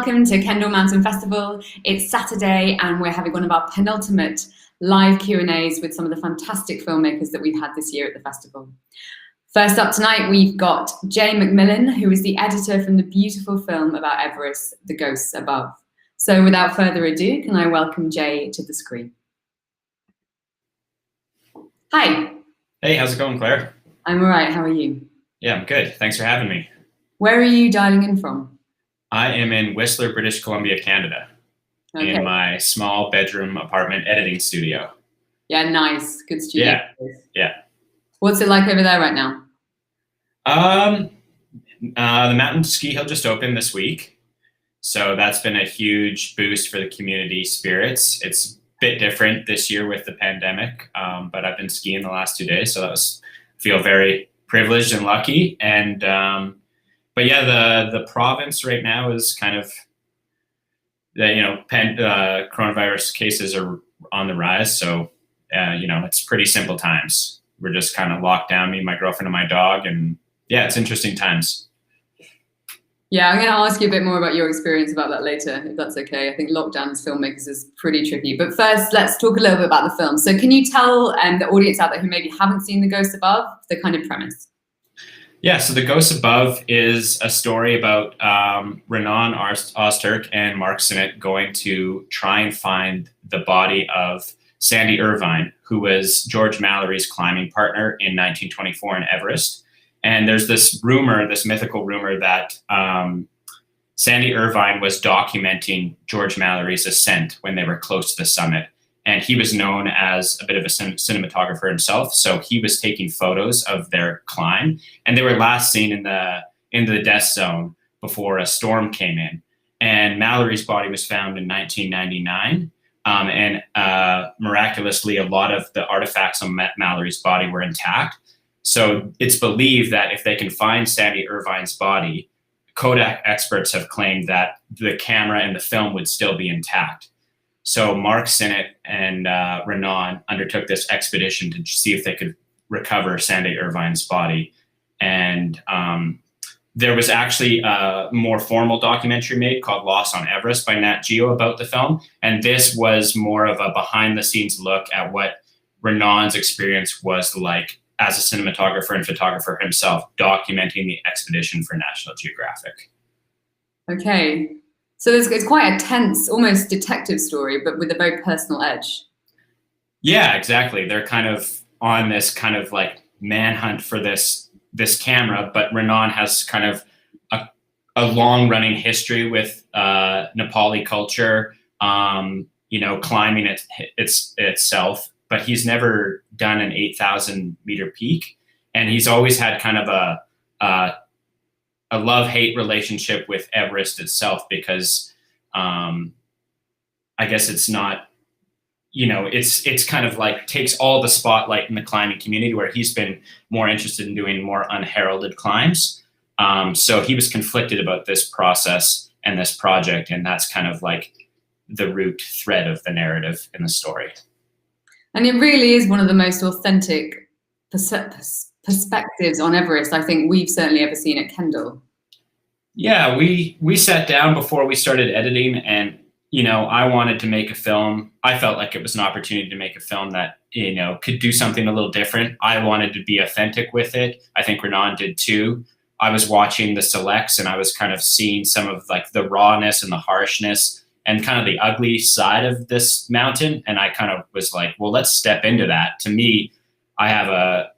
welcome to Kendal Mountain Festival. It's Saturday and we're having one of our penultimate live Q&As with some of the fantastic filmmakers that we've had this year at the festival. First up tonight, we've got Jay Mcmillan, who is the editor from the beautiful film about Everest, The Ghosts Above. So without further ado, can I welcome Jay to the screen? Hi. Hey, how's it going, Claire? I'm all right, how are you? Yeah, I'm good. Thanks for having me. Where are you dialing in from? I am in Whistler, British Columbia, Canada, in my small bedroom apartment editing studio. Yeah, nice. Good studio. Yeah. What's it like over there right now? The mountain ski hill just opened this week, so that's been a huge boost for the community spirits. It's a bit different this year with the pandemic, but I've been skiing the last 2 days, so I feel very privileged and lucky. And but yeah, the province right now is kind of coronavirus cases are on the rise, so it's pretty simple times. We're just kind of locked down, me, my girlfriend, and my dog, and yeah, it's interesting times. Yeah, I'm going to ask you a bit more about your experience about that later, if that's okay. I think lockdown as filmmakers is pretty tricky. But first, let's talk a little bit about the film. So can you tell the audience out there who maybe haven't seen The Ghosts Above, the kind of premise? Yeah, so The Ghosts Above is a story about Renan Ozturk and Mark Sinnott going to try and find the body of Sandy Irvine, who was George Mallory's climbing partner in 1924 in Everest. And there's this rumor, this mythical rumor that Sandy Irvine was documenting George Mallory's ascent when they were close to the summit. And he was known as a bit of a cinematographer himself. So he was taking photos of their climb. And they were last seen in the death zone before a storm came in. And Mallory's body was found in 1999. And miraculously, a lot of the artifacts on Mallory's body were intact. So it's believed that if they can find Sandy Irvine's body, Kodak experts have claimed that the camera and the film would still be intact. So Mark Sinnott and Renan undertook this expedition to see if they could recover Sandy Irvine's body. And there was actually a more formal documentary made called Lost on Everest by Nat Geo about the film. And this was more of a behind the scenes look at what Renan's experience was like as a cinematographer and photographer himself, documenting the expedition for National Geographic. Okay. So it's quite a tense, almost detective story, but with a very personal edge. Yeah, exactly. They're kind of on this kind of like manhunt for this camera, but Renan has kind of a long running history with Nepali culture, climbing itself, but he's never done an 8,000 meter peak. And he's always had kind of a love-hate relationship with Everest itself, because I guess it's not, it's kind of like takes all the spotlight in the climbing community, where he's been more interested in doing more unheralded climbs. So he was conflicted about this process and this project, and that's kind of like the root thread of the narrative in the story. And it really is one of the most authentic perspectives on Everest I think we've certainly ever seen at Kendal. Yeah, we sat down before we started editing, and I wanted to make a film. I felt like it was an opportunity to make a film that could do something a little different. I wanted to be authentic with it. I think Renan did too. I was watching the selects, and I was kind of seeing some of like the rawness and the harshness and kind of the ugly side of this mountain. And I kind of was like, well, let's step into that. To me, I have a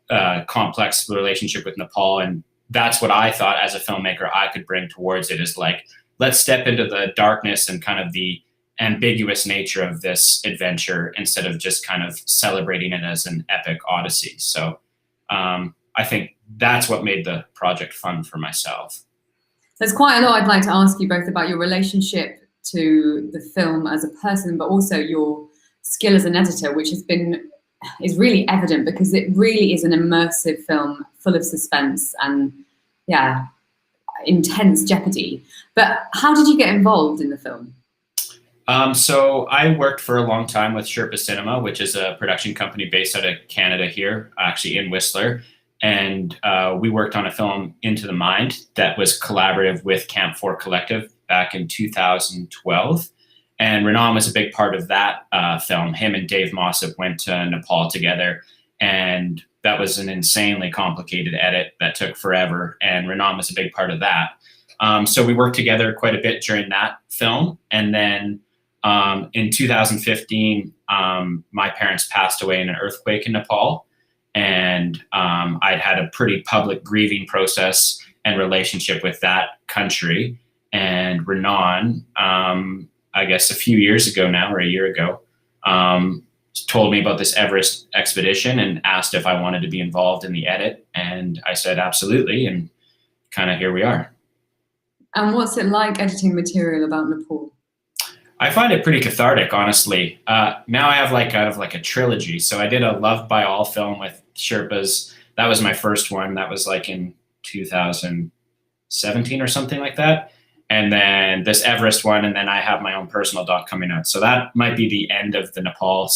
complex relationship with Nepal, and that's what I thought as a filmmaker I could bring towards it, is like, let's step into the darkness and kind of the ambiguous nature of this adventure instead of just kind of celebrating it as an epic odyssey. So I think that's what made the project fun for myself. There's quite a lot I'd like to ask you both about your relationship to the film as a person, but also your skill as an editor, which is really evident, because it really is an immersive film full of suspense and intense jeopardy. But how did you get involved in the film? So I worked for a long time with Sherpa Cinema, which is a production company based out of Canada here, actually in Whistler. And we worked on a film, Into the Mind, that was collaborative with Camp 4 Collective. back in 2012. And Renan was a big part of that film. Him and Dave Mossop went to Nepal together, and that was an insanely complicated edit that took forever, and Renan was a big part of that. So we worked together quite a bit during that film. And then in 2015, my parents passed away in an earthquake in Nepal, and I'd had a pretty public grieving process and relationship with that country. And Renan, I guess a few years ago now, or a year ago, told me about this Everest expedition and asked if I wanted to be involved in the edit. And I said, absolutely. And kind of here we are. And what's it like editing material about Nepal? I find it pretty cathartic, honestly. Now I have kind of like a trilogy. So I did a Loved by All film with Sherpas. That was my first one. That was like in 2017 or something like that. And then this Everest one, and then I have my own personal doc coming out. So that might be the end of the Nepal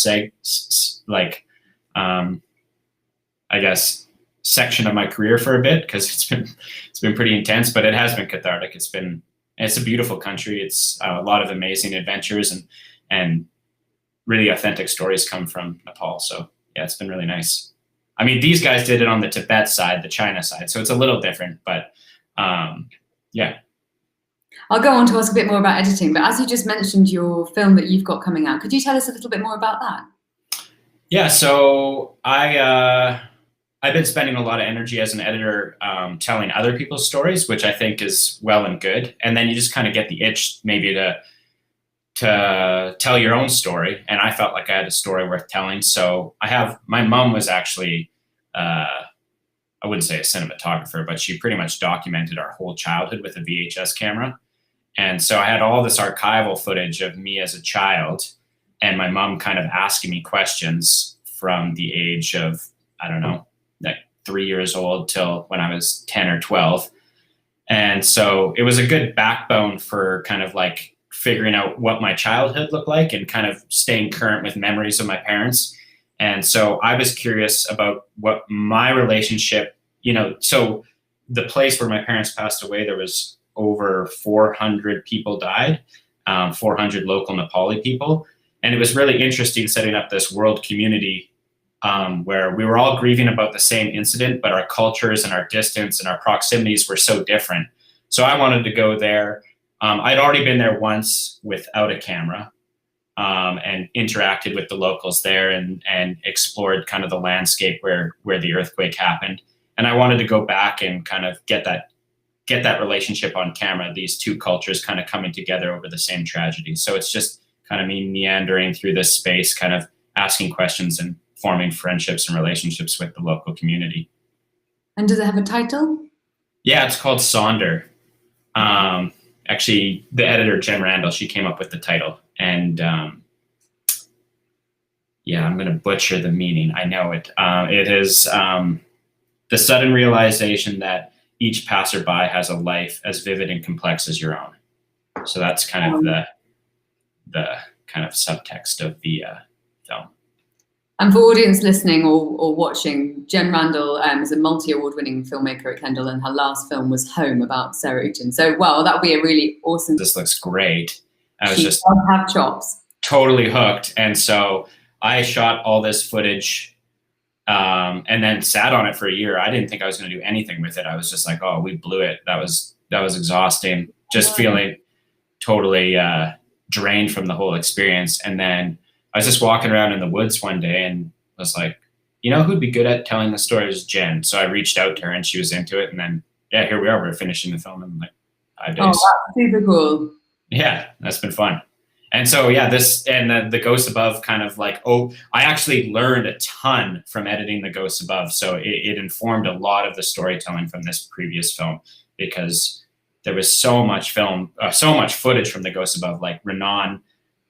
I guess section of my career for a bit, because it's been pretty intense, but it has been cathartic. It's a beautiful country. It's a lot of amazing adventures and really authentic stories come from Nepal. So yeah, it's been really nice. I mean, these guys did it on the Tibet side, the China side, so it's a little different, but yeah. I'll go on to ask a bit more about editing, but as you just mentioned your film that you've got coming out, could you tell us a little bit more about that? Yeah, so I've been spending a lot of energy as an editor telling other people's stories, which I think is well and good. And then you just kind of get the itch maybe to tell your own story. And I felt like I had a story worth telling. So my mom was actually, I wouldn't say a cinematographer, but she pretty much documented our whole childhood with a VHS camera. And so I had all this archival footage of me as a child and my mom kind of asking me questions from the age of, I don't know, like 3 years old till when I was 10 or 12. And so it was a good backbone for kind of like figuring out what my childhood looked like and kind of staying current with memories of my parents. And so I was curious about what my relationship, so the place where my parents passed away, there was over 400 people died, 400 local Nepali people. And it was really interesting setting up this world community where we were all grieving about the same incident, but our cultures and our distance and our proximities were so different. So I wanted to go there. I'd already been there once without a camera and interacted with the locals there and explored kind of the landscape where the earthquake happened. And I wanted to go back and kind of get that relationship on camera, these two cultures kind of coming together over the same tragedy. So it's just kind of me meandering through this space, kind of asking questions and forming friendships and relationships with the local community. And does it have a title? Yeah, it's called Sonder. Actually, the editor, Jen Randall, she came up with the title. And yeah, I'm going to butcher the meaning. I know it. It is the sudden realization that each passerby has a life as vivid and complex as your own. So that's kind of the kind of subtext of the film. And for audience listening or watching, Jen Randall is a multi-award-winning filmmaker at Kendall, and her last film was Home, about Sarah Uten. So, well, that would be a really awesome. This looks great. I was just have chops. Totally hooked, and so I shot all this footage, and then sat on it for a year. I didn't think I was going to do anything with it. I was just like, "Oh, we blew it." That was exhausting. Just feeling totally drained from the whole experience, and then I was just walking around in the woods one day and was like, who'd be good at telling the story is Jen. So I reached out to her and she was into it. And then, yeah, here we are. We're finishing the film in like 5 days. Oh, that's super cool. Yeah, that's been fun. And so, yeah, this and the Ghosts Above kind of like, I actually learned a ton from editing the Ghosts Above. So it informed a lot of the storytelling from this previous film, because there was so much footage from the Ghosts Above, like Renan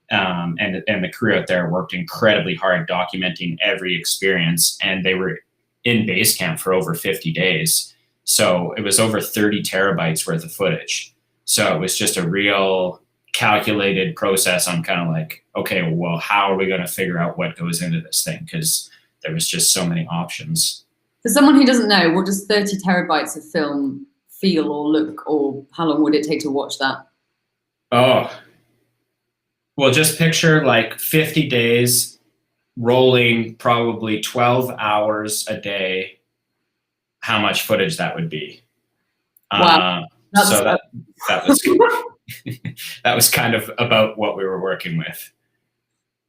and the crew out there worked incredibly hard documenting every experience, and they were in base camp for over 50 days. So it was over 30 terabytes worth of footage. So it was just a real calculated process on kind of like, okay, well, how are we going to figure out what goes into this thing? Because there was just so many options. For someone who doesn't know, what does 30 terabytes of film feel or look, or how long would it take to watch that? Oh, well, just picture like 50 days rolling, probably 12 hours a day, how much footage that would be. Wow, So that's that was that was kind of about what we were working with.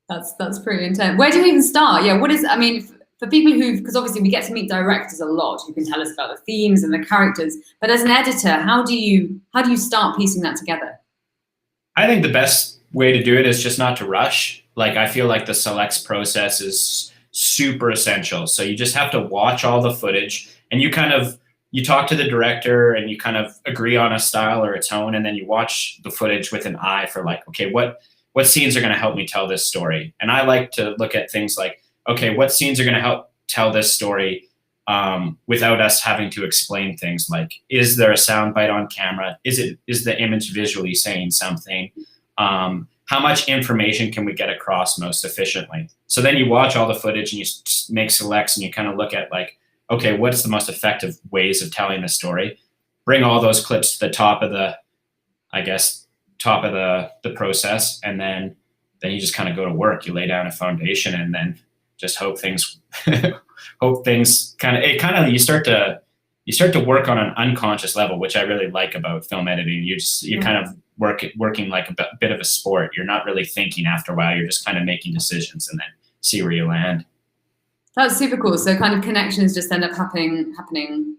that's pretty intense. Where do you even start? Yeah, what is? I mean, for people who, because obviously we get to meet directors a lot who can tell us about the themes and the characters. But as an editor, how do you start piecing that together? I think the best way to do it is just not to rush. Like I feel like the selects process is super essential. So you just have to watch all the footage and you talk to the director and you kind of agree on a style or a tone, and then you watch the footage with an eye for like, okay, what scenes are going to help me tell this story? And I like to look at things like, okay, what scenes are going to help tell this story without us having to explain things like, is there a sound bite on camera? Is the image visually saying something? How much information can we get across most efficiently? So then you watch all the footage and you make selects and you kind of look at like, okay, what's the most effective ways of telling the story? Bring all those clips to the top of the, I guess, top of the process, and then you just kind of go to work. You lay down a foundation and then just hope things hope things you start to work on an unconscious level, which I really like about film editing. You kind of working like a bit of a sport. You're not really thinking after a while. You're just kind of making decisions and then see where you land. That's super cool. So kind of connections just end up happening.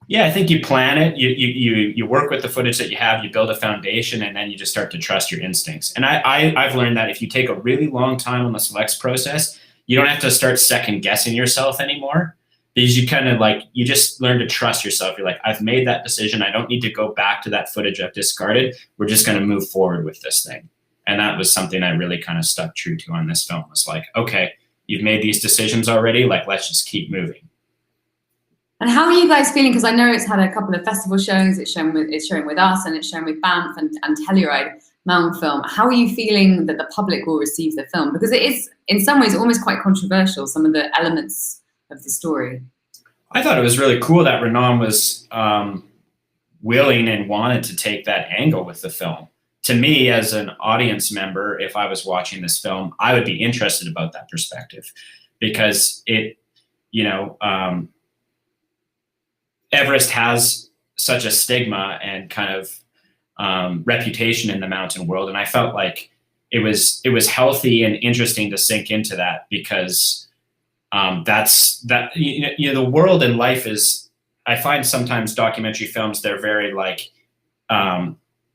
Yeah, I think you plan it. You work with the footage that you have. You build a foundation, and then you just start to trust your instincts. And I've learned that if you take a really long time on the selects process, you don't have to start second guessing yourself anymore, because you just learn to trust yourself. You're like, I've made that decision. I don't need to go back to that footage I've discarded. We're just going to move forward with this thing. And that was something I really kind of stuck true to on this film. Was like, okay, you've made these decisions already. Like, let's just keep moving. And how are you guys feeling? Because I know it's had a couple of festival showings. It's showing with us, and it's showing with Banff and Telluride Mountain Film. How are you feeling that the public will receive the film? Because it is, in some ways, almost quite controversial, some of the elements of the story. I thought it was really cool that Renan was willing and wanted to take that angle with the film. To me, as an audience member, if I was watching this film, I would be interested about that perspective, because it, Everest has such a stigma and kind of reputation in the mountain world, and I felt like it was healthy and interesting to sink into that, because the world and life is. I find sometimes documentary films, they're very like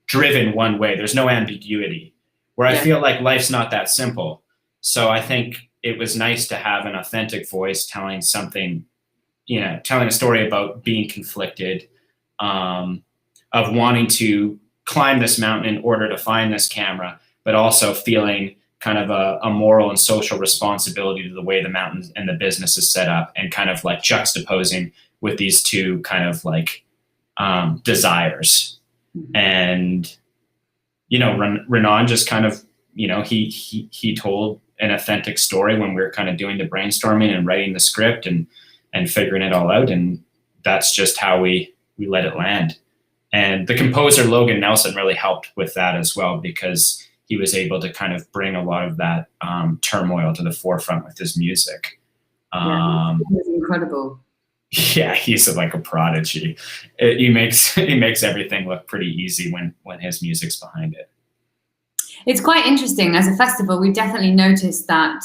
driven one way. There's no ambiguity. Where I feel like life's not that simple. So I think it was nice to have an authentic voice telling something. Telling a story about being conflicted, of wanting to climb this mountain in order to find this camera, but also feeling kind of a moral and social responsibility to the way the mountain and the business is set up, and kind of like juxtaposing with these two kind of like desires. And, Renan just kind of, he told an authentic story when we were kind of doing the brainstorming and writing the script and figuring it all out. And that's just how we let it land. And the composer, Logan Nelson, really helped with that as well, because he was able to kind of bring a lot of that turmoil to the forefront with his music. It was incredible. Yeah, he's like a prodigy. He makes everything look pretty easy when his music's behind it. It's quite interesting. As a festival, we definitely noticed that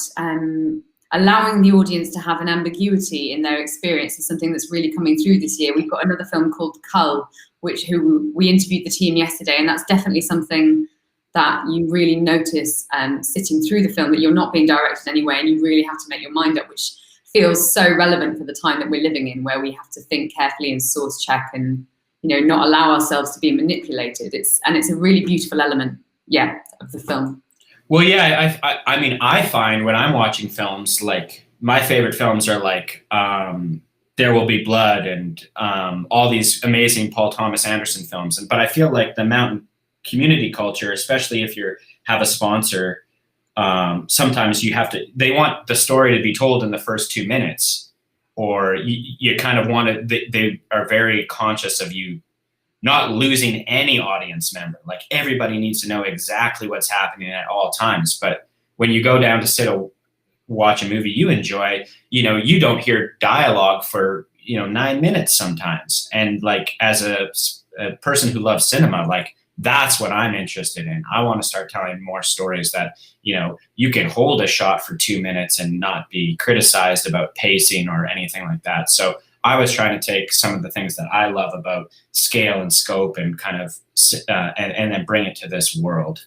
allowing the audience to have an ambiguity in their experience is something that's really coming through this year. We've got another film called Cull, who we interviewed the team yesterday, and that's definitely something that you really notice sitting through the film, that you're not being directed anyway, and you really have to make your mind up, which feels so relevant for the time that we're living in, where we have to think carefully and source check and not allow ourselves to be manipulated. It's a really beautiful element, of the film. Well, yeah, I mean, I find when I'm watching films, like my favorite films are like There Will Be Blood and all these amazing Paul Thomas Anderson films. But I feel like the mountain community culture, especially if you have a sponsor, sometimes they want the story to be told in the first 2 minutes, or you kind of want to, they are very conscious of you not losing any audience member. Like everybody needs to know exactly what's happening at all times. But when you go down to watch a movie you enjoy, you don't hear dialogue for 9 minutes sometimes. And like as a person who loves cinema, like that's what I'm interested in. I want to start telling more stories that you can hold a shot for 2 minutes and not be criticized about pacing or anything like that. So I was trying to take some of the things that I love about scale and scope and kind of and then bring it to this world.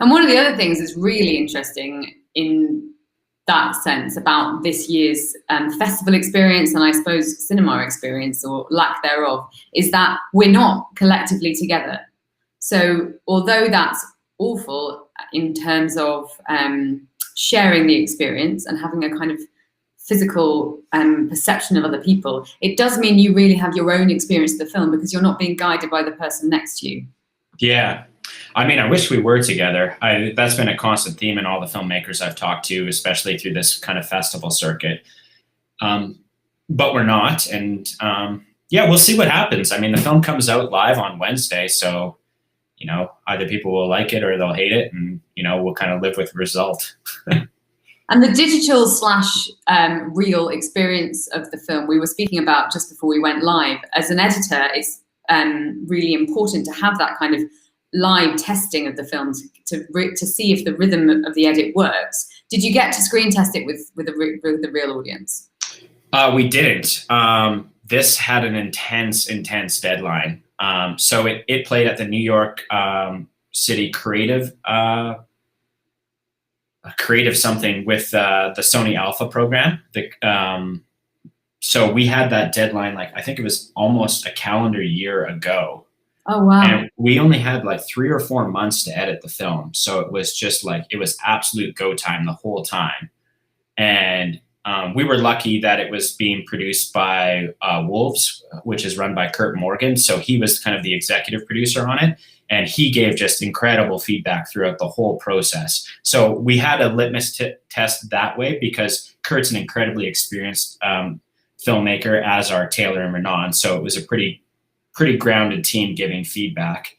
And one of the other things that's really interesting in that sense about this year's festival experience, and I suppose cinema experience or lack thereof, is that we're not collectively together. So although that's awful in terms of sharing the experience and having a kind of physical perception of other people, it does mean you really have your own experience of the film because you're not being guided by the person next to you. Yeah. I mean, I wish we were together. That's been a constant theme in all the filmmakers I've talked to, especially through this kind of festival circuit. But we're not. And we'll see what happens. I mean, the film comes out live on Wednesday. So, either people will like it or they'll hate it. And, we'll kind of live with the result. And the digital / real experience of the film we were speaking about just before we went live. As an editor, it's really important to have that kind of live testing of the film to see if the rhythm of the edit works. Did you get to screen test it with the real audience? We didn't. This had an intense deadline. So it played at the New York City Creative something with the Sony Alpha program. So we had that deadline, like I think it was almost a calendar year ago. Oh, wow. And we only had like 3 or 4 months to edit the film. So it was just like, it was absolute go time the whole time. And we were lucky that it was being produced by Wolves, which is run by Kurt Morgan. So he was kind of the executive producer on it. And he gave just incredible feedback throughout the whole process. So we had a litmus test that way because Kurt's an incredibly experienced filmmaker, as are Taylor and Renan. So it was a pretty grounded team giving feedback.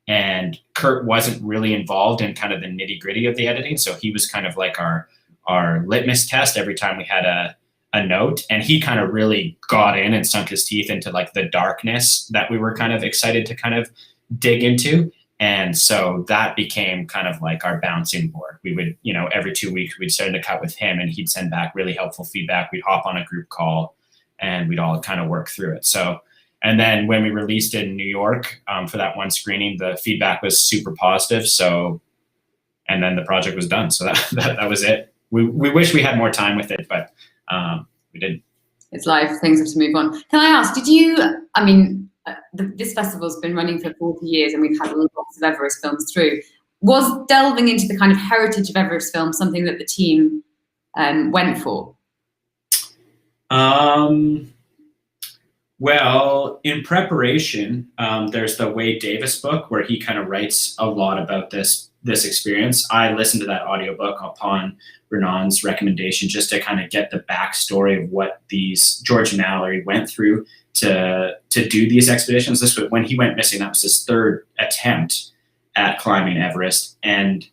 And Kurt wasn't really involved in kind of the nitty gritty of the editing. So he was kind of like our litmus test every time we had a note. And he kind of really got in and sunk his teeth into like the darkness that we were kind of excited to kind of dig into. And so that became kind of like our bouncing board. We would, every 2 weeks we'd send a cut with him and he'd send back really helpful feedback. We'd hop on a group call and we'd all kind of work through it. So, and then when we released it in New York for that one screening, the feedback was super positive. So, and then the project was done. So that was it. We wish we had more time with it, but we didn't. It's life. Things have to move on. Can I ask, this festival's been running for 40 years and we've had lots of Everest films through. Was delving into the kind of heritage of Everest films something that the team went for? Well, in preparation, there's the Wade Davis book where he kind of writes a lot about this experience. I listened to that audiobook upon Renan's recommendation just to kind of get the backstory of what George Mallory went through to do these expeditions. This was when he went missing. That was his 3rd attempt at climbing Everest. And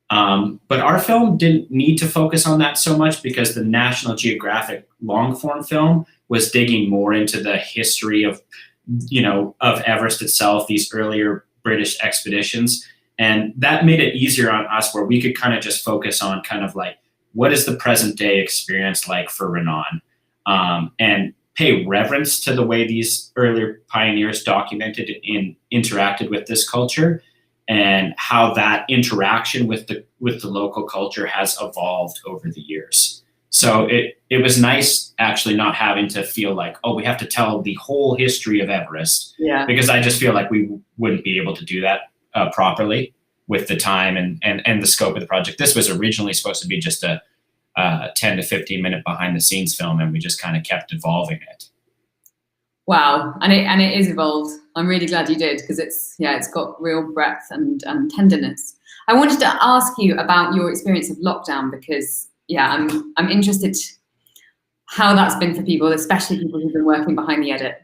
but our film didn't need to focus on that so much because the National Geographic long form film was digging more into the history of Everest itself, these earlier British expeditions. And that made it easier on us where we could kind of just focus on kind of like, what is the present day experience like for Renan? And pay reverence to the way these earlier pioneers documented and interacted with this culture and how that interaction with the local culture has evolved over the years. So it was nice actually not having to feel like, oh, we have to tell the whole history of Everest. Yeah. Because I just feel like we wouldn't be able to do that properly with the time and the scope of the project. This was originally supposed to be just a 10 to 15 minute behind the scenes film, and we just kind of kept evolving it. Wow, and it is evolved. I'm really glad you did because it's got real breadth and tenderness. I wanted to ask you about your experience of lockdown because I'm interested how that's been for people, especially people who've been working behind the edit.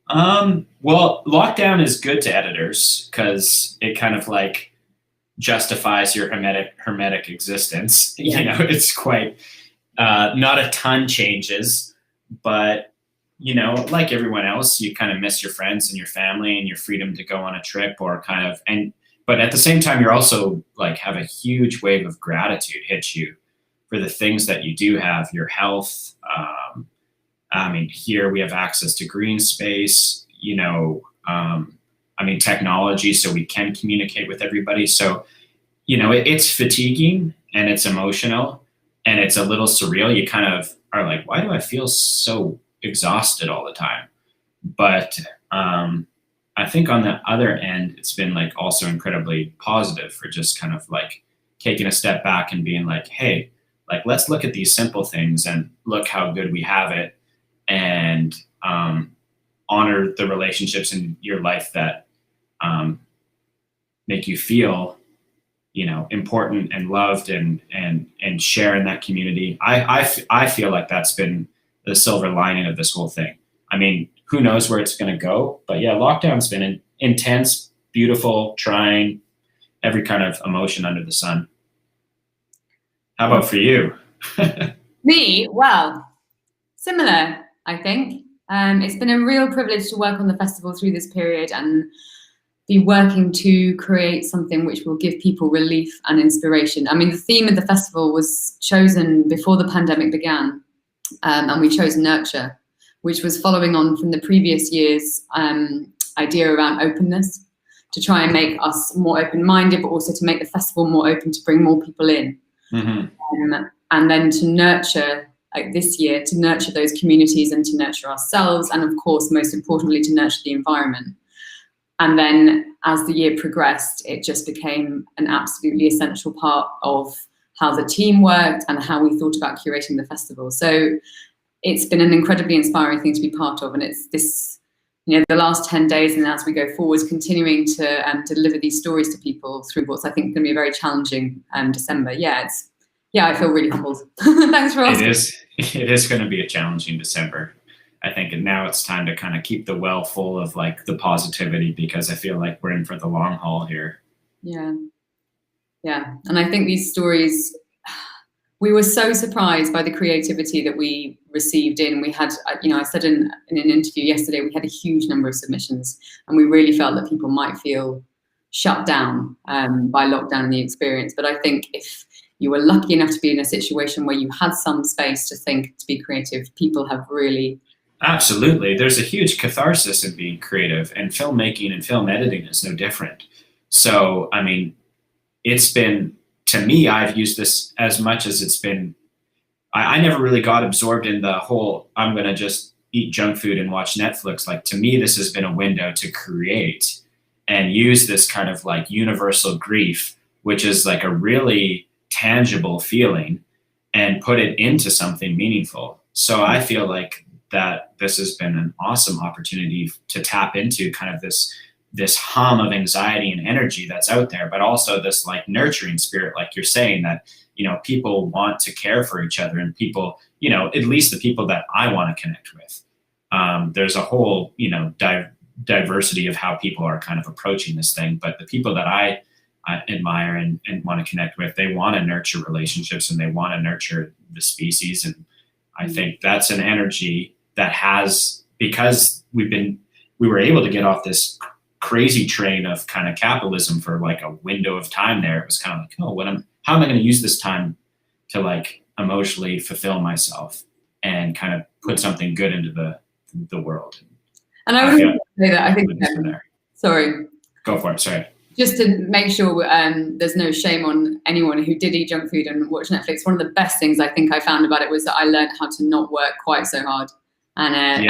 Well, lockdown is good to editors because it kind of like justifies your hermetic existence. Yeah. You know, it's quite not a ton changes, but you know, like everyone else, you kind of miss your friends and your family and your freedom to go on a trip or kind of but at the same time, you're also like have a huge wave of gratitude hit you for the things that you do have, your health. I mean, here we have access to green space, you know, I mean, technology, so we can communicate with everybody. So, you know, it's fatiguing and it's emotional and it's a little surreal. You kind of are like, why do I feel so exhausted all the time? But I think on the other end, it's been like also incredibly positive for just kind of like taking a step back and being like, hey, like, let's look at these simple things and look how good we have it and honor the relationships in your life that make you feel, you know, important and loved and share in that community. I feel like that's been the silver lining of this whole thing. I mean, who knows where it's going to go, but yeah, lockdown's been intense, beautiful, trying, every kind of emotion under the sun. How about for you? Me, well, similar, I think. It's been a real privilege to work on the festival through this period and be working to create something which will give people relief and inspiration. I mean, the theme of the festival was chosen before the pandemic began, and we chose nurture, which was following on from the previous year's idea around openness, to try and make us more open-minded, but also to make the festival more open to bring more people in. Mm-hmm. And then to nurture, like this year, to nurture those communities and to nurture ourselves, and of course, most importantly, to nurture the environment. And then as the year progressed, it just became an absolutely essential part of how the team worked and how we thought about curating the festival. So it's been an incredibly inspiring thing to be part of. And it's this, you know, the last 10 days and as we go forwards, continuing to deliver these stories to people through what's I think going to be a very challenging December. I feel really humbled. Thanks for asking. It is going to be a challenging December. I think now it's time to kind of keep the well full of like the positivity, because I feel like we're in for the long haul here. Yeah. And I think these stories, we were so surprised by the creativity that we received in. We had, you know, I said in an interview yesterday, we had a huge number of submissions, and we really felt that people might feel shut down by lockdown and the experience. But I think if you were lucky enough to be in a situation where you had some space to think, to be creative, people have really... Absolutely. There's a huge catharsis in being creative, and filmmaking and film editing is no different. So, I mean, it's been, to me, I've used this as much as it's been, I never really got absorbed in the whole, I'm going to just eat junk food and watch Netflix. Like, to me, this has been a window to create and use this kind of like universal grief, which is like a really tangible feeling, and put it into something meaningful. So I feel like that this has been an awesome opportunity to tap into kind of this hum of anxiety and energy that's out there, but also this like nurturing spirit, like you're saying, that, you know, people want to care for each other, and people, you know, at least the people that I want to connect with. There's a whole, you know, diversity of how people are kind of approaching this thing, but the people that I admire and want to connect with, they want to nurture relationships and they want to nurture the species. And I think that's an energy that has, because we were able to get off this crazy train of kind of capitalism for like a window of time there. It was kind of like, oh, how am I going to use this time to like emotionally fulfill myself and kind of put something good into the world. And I would say that I think, sorry. Go for it, sorry. Just to make sure there's no shame on anyone who did eat junk food and watch Netflix, one of the best things I think I found about it was that I learned how to not work quite so hard and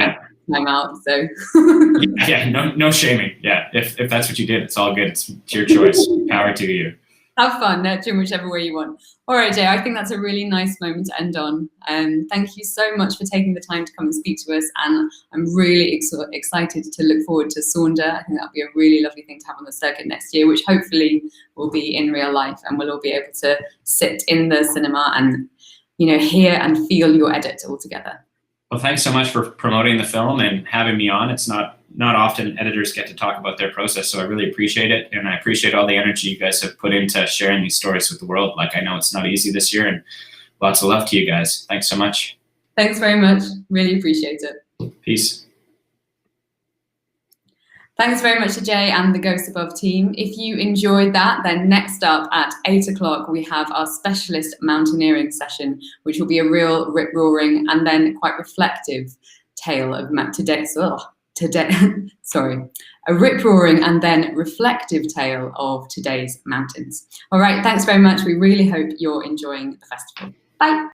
time out. So no shaming. Yeah, if that's what you did, it's all good. It's your choice. Power to you. Have fun, nurture in whichever way you want. All right, Jay, I think that's a really nice moment to end on. Thank you so much for taking the time to come and speak to us. And I'm really excited to look forward to Saunder. I think that'll be a really lovely thing to have on the circuit next year, which hopefully will be in real life, and we'll all be able to sit in the cinema and, you know, hear and feel your edit all together. Well, thanks so much for promoting the film and having me on. It's not not often editors get to talk about their process, so I really appreciate it, and I appreciate all the energy you guys have put into sharing these stories with the world. Like, I know it's not easy this year, and lots of love to you guys. Thanks so much. Thanks very much. Really appreciate it. Peace. Thanks very much to Jay and the Ghosts Above team. If you enjoyed that, then next up at 8 o'clock, we have our specialist mountaineering session, which will be a real rip-roaring and then quite reflective tale of a rip-roaring and then reflective tale of today's mountains. All right, thanks very much. We really hope you're enjoying the festival. Bye.